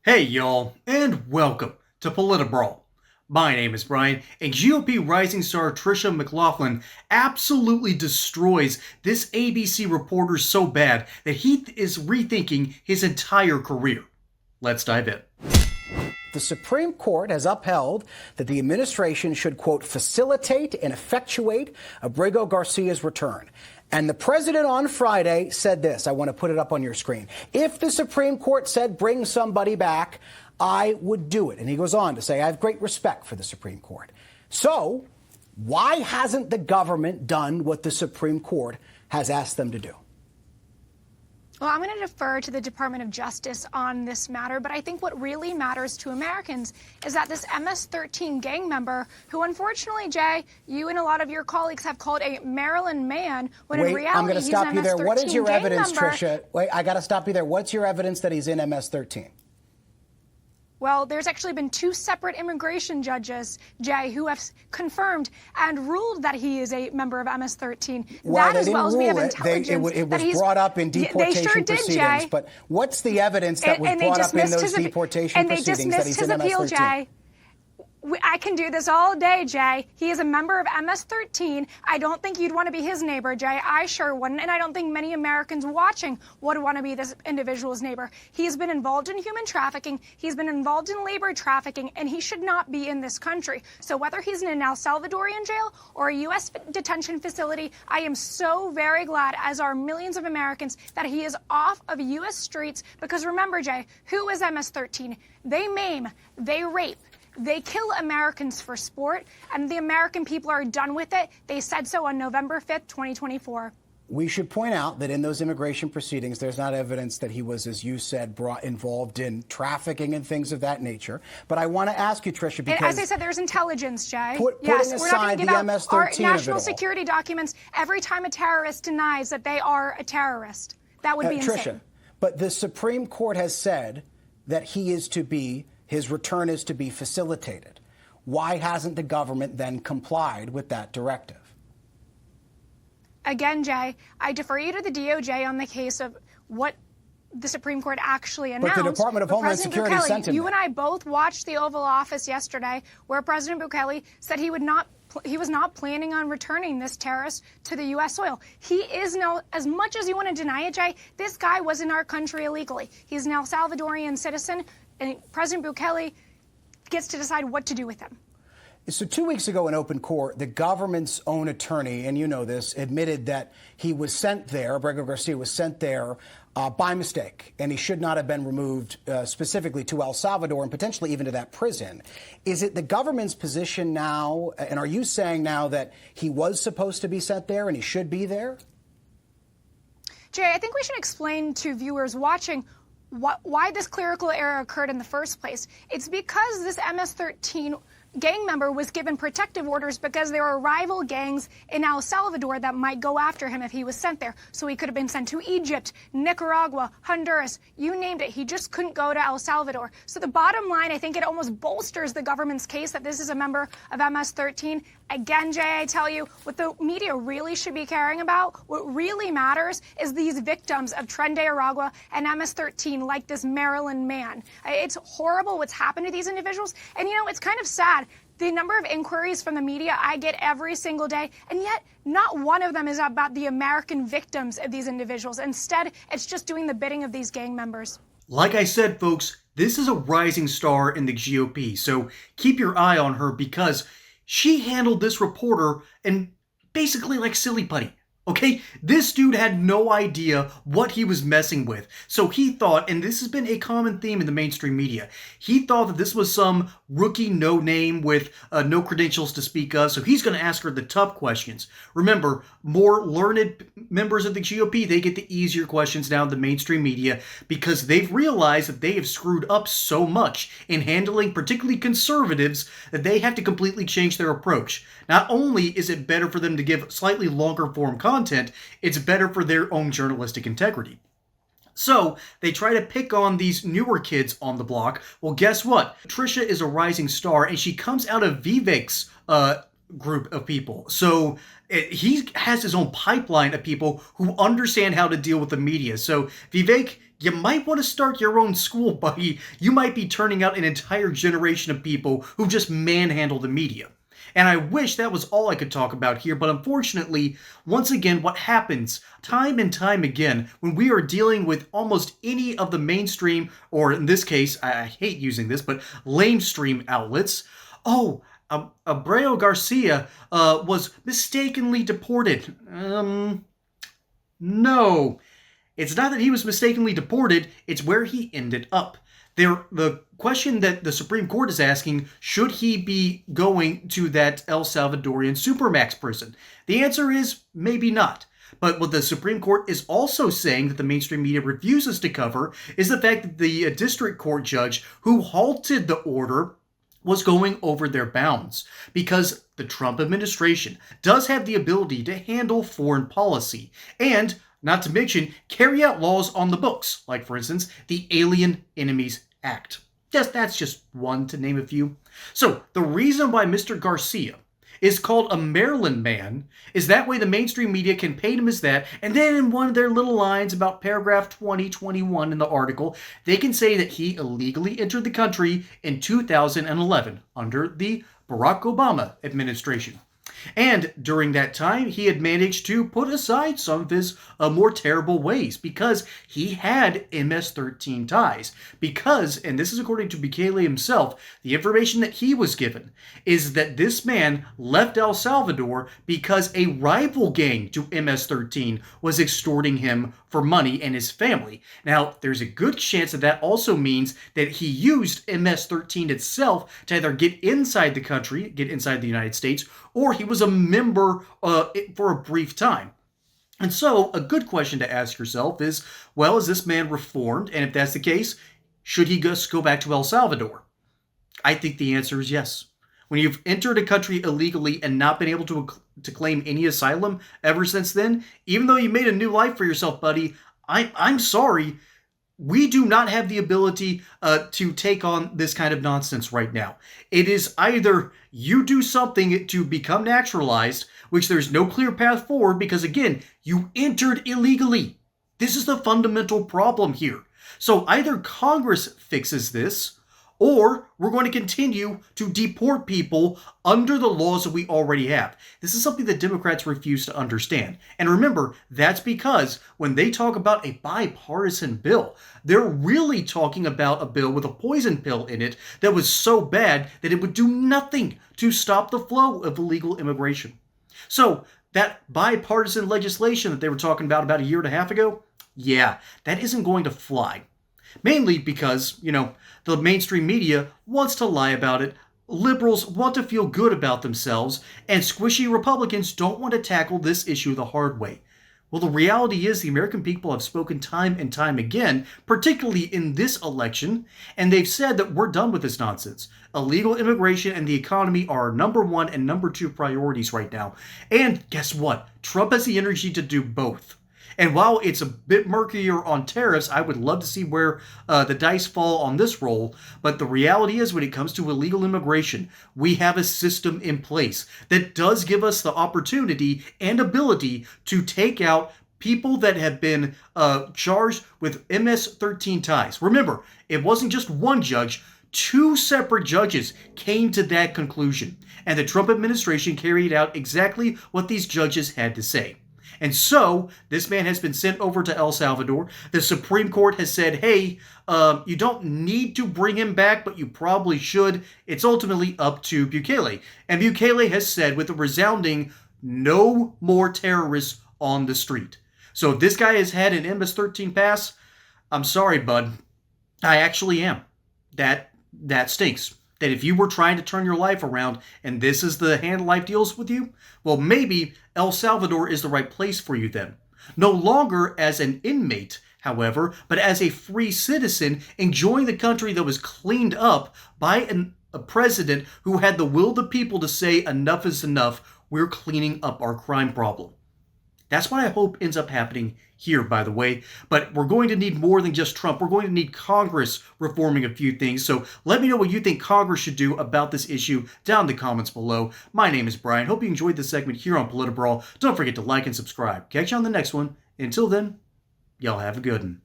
Hey y'all, and welcome to Politibrawl. My name is Brian, and GOP rising star Tricia McLaughlin absolutely destroys this ABC reporter so bad that he is rethinking his entire career. Let's dive in. The Supreme Court has upheld that the administration should, quote, facilitate and effectuate Abrego Garcia's return. And the president on Friday said this. I want to put it up on your screen. If the Supreme Court said bring somebody back, I would do it. And he goes on to say, I have great respect for the Supreme Court. So why hasn't the government done what the Supreme Court has asked them to do? Well, I'm going to defer to the Department of Justice on this matter, but I think what really matters to Americans is that this MS-13 gang member, who unfortunately, Jay, you and a lot of your colleagues have called a Maryland man, when in reality I'm going to he's stop an you there. MS-13 What is your evidence, member. Tricia? Wait, I got to stop you there. What's your evidence that he's in MS-13? Well, there's actually been two separate immigration judges, Jay, who have confirmed and ruled that he is a member of MS-13. Well, that, as well as we have intelligence, it was brought up in deportation they sure proceedings. Did, Jay. But what's the evidence that was brought up in those deportation proceedings that he's in MS-13? And they dismissed his appeal, Jay. I can do this all day, Jay. He is a member of MS-13. I don't think you'd want to be his neighbor, Jay. I sure wouldn't. And I don't think many Americans watching would want to be this individual's neighbor. He's been involved in human trafficking. He's been involved in labor trafficking, and he should not be in this country. So whether he's in an El Salvadorian jail or a U.S. detention facility, I am so very glad, as are millions of Americans, that he is off of U.S. streets. Because remember, Jay, who is MS-13? They maim, they rape. They kill Americans for sport, and the American people are done with it. They said so on November 5th, 2024. We should point out that in those immigration proceedings, there's not evidence that he was, as you said, involved in trafficking and things of that nature. But I want to ask you, Tricia, because... And as I said, there's intelligence, Jay. Putting aside the MS-13 our national security documents every time a terrorist denies that they are a terrorist. That would be insane. Tricia, but the Supreme Court has said that his return is to be facilitated. Why hasn't the government then complied with that directive? Again, Jay, I defer you to the DOJ on the case of what the Supreme Court actually announced. But the Department of Homeland Security sent him. You and I both watched the Oval Office yesterday, where President Bukele said he was not planning on returning this terrorist to the U.S. soil. He is now, as much as you want to deny it, Jay, this guy was in our country illegally. He's an El Salvadorian citizen, and President Bukele gets to decide what to do with him. So 2 weeks ago in open court, the government's own attorney, and you know this, admitted that he was sent there, Abrego Garcia was sent there by mistake, and he should not have been removed specifically to El Salvador and potentially even to that prison. Is it the government's position now, and are you saying now that he was supposed to be sent there and he should be there? Jay, I think we should explain to viewers watching why this clerical error occurred in the first place. It's because this MS-13 gang member was given protective orders because there are rival gangs in El Salvador that might go after him if he was sent there. So he could have been sent to Egypt, Nicaragua, Honduras, you named it. He just couldn't go to El Salvador. So the bottom line, I think it almost bolsters the government's case that this is a member of MS-13. Again, Jay, I tell you, what the media really should be caring about, what really matters is these victims of Tren de Aragua and MS-13, like this Maryland man. It's horrible what's happened to these individuals. And, you know, it's kind of sad. The number of inquiries from the media I get every single day, and yet not one of them is about the American victims of these individuals. Instead, it's just doing the bidding of these gang members. Like I said, folks, this is a rising star in the GOP, so keep your eye on her because she handled this reporter and basically like silly putty. Okay, this dude had no idea what he was messing with. So he thought, and this has been a common theme in the mainstream media, he thought that this was some rookie no name with no credentials to speak of. So he's going to ask her the tough questions. Remember, more learned members of the GOP, they get the easier questions now in the mainstream media because they've realized that they have screwed up so much in handling particularly conservatives that they have to completely change their approach. Not only is it better for them to give slightly longer form content, it's better for their own journalistic integrity. So they try to pick on these newer kids on the block. Well, guess what? Tricia is a rising star, and she comes out of Vivek's group of people. So he has his own pipeline of people who understand how to deal with the media. So Vivek, you might want to start your own school, buddy. You might be turning out an entire generation of people who just manhandle the media. And I wish that was all I could talk about here, but unfortunately, once again, what happens time and time again when we are dealing with almost any of the mainstream, or in this case, I hate using this, but lamestream outlets, Abreu Garcia was mistakenly deported. No. It's not that he was mistakenly deported, it's where he ended up. The question that the Supreme Court is asking, should he be going to that El Salvadorian Supermax prison? The answer is maybe not. But what the Supreme Court is also saying that the mainstream media refuses to cover is the fact that the district court judge who halted the order was going over their bounds, because the Trump administration does have the ability to handle foreign policy and, not to mention, carry out laws on the books, like, for instance, the Alien Enemies Act. That's just one to name a few. So, the reason why Mr. Garcia is called a Maryland man is that way the mainstream media can paint him as that, and then in one of their little lines about paragraph 2021 in the article, they can say that he illegally entered the country in 2011 under the Barack Obama administration. And during that time, he had managed to put aside some of his more terrible ways because he had MS-13 ties. Because, and this is according to Bukele himself, the information that he was given is that this man left El Salvador because a rival gang to MS-13 was extorting him for money and his family. Now, there's a good chance that that also means that he used MS-13 itself to either get inside the country, get inside the United States, or he was a member for a brief time. And so, a good question to ask yourself is, well, is this man reformed? And if that's the case, should he just go back to El Salvador? I think the answer is yes. When you've entered a country illegally and not been able to claim any asylum ever since then, even though you made a new life for yourself, buddy, I'm sorry. We do not have the ability to take on this kind of nonsense right now. It is either you do something to become naturalized, which there's no clear path forward because, again, you entered illegally. This is the fundamental problem here. So either Congress fixes this, or we're going to continue to deport people under the laws that we already have. This is something that Democrats refuse to understand. And remember, that's because when they talk about a bipartisan bill, they're really talking about a bill with a poison pill in it that was so bad that it would do nothing to stop the flow of illegal immigration. So that bipartisan legislation that they were talking about a year and a half ago, yeah, that isn't going to fly. Mainly because, the mainstream media wants to lie about it, liberals want to feel good about themselves, and squishy Republicans don't want to tackle this issue the hard way. Well, the reality is the American people have spoken time and time again, particularly in this election, and they've said that we're done with this nonsense. Illegal immigration and the economy are our number one and number two priorities right now. And guess what? Trump has the energy to do both. And while it's a bit murkier on tariffs, I would love to see where the dice fall on this roll. But the reality is, when it comes to illegal immigration, we have a system in place that does give us the opportunity and ability to take out people that have been charged with MS-13 ties. Remember, it wasn't just one judge. 2 separate judges came to that conclusion. And the Trump administration carried out exactly what these judges had to say. And so, this man has been sent over to El Salvador. The Supreme Court has said, hey, you don't need to bring him back, but you probably should. It's ultimately up to Bukele. And Bukele has said with a resounding, no more terrorists on the street. So if this guy has had an MS-13 pass, I'm sorry, bud. I actually am. That stinks. That if you were trying to turn your life around and this is the hand life deals with you, well, maybe El Salvador is the right place for you then. No longer as an inmate, however, but as a free citizen enjoying the country that was cleaned up by a president who had the will of the people to say enough is enough, we're cleaning up our crime problem. That's what I hope ends up happening here, by the way. But we're going to need more than just Trump. We're going to need Congress reforming a few things. So let me know what you think Congress should do about this issue down in the comments below. My name is Brian. Hope you enjoyed this segment here on Politibrawl. Don't forget to like and subscribe. Catch you on the next one. Until then, y'all have a good one.